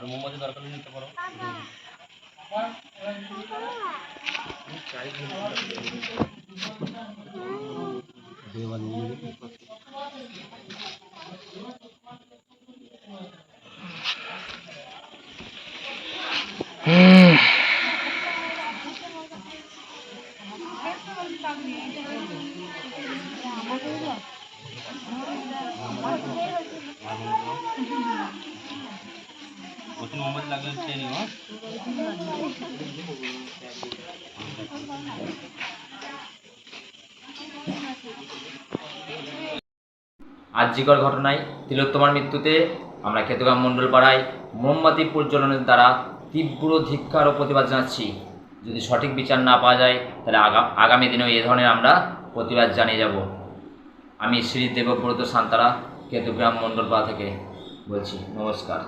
আর মোমবাতি দরকার হলে নিতে পারো। মোমবাতি লাগলে খেয়ে নিও। আর্যিকর ঘটনায় তিলোত্তমার মৃত্যুতে আমরা খেতগ্রাম মণ্ডল পাড়ায় মোমবাতি প্রজ্বলনের দ্বারা তীব্র ধিক্কার ও প্রতিবাদ জানাচ্ছি। যদি সঠিক বিচার না পাওয়া যায় তাহলে আগামী দিনেও এ ধরনের আমরা প্রতিবাদ জানিয়ে যাব। আমি শ্রী দেবব্রত সান্তারা খেতগ্রাম মণ্ডল পাড়া থেকে বলছি। নমস্কার।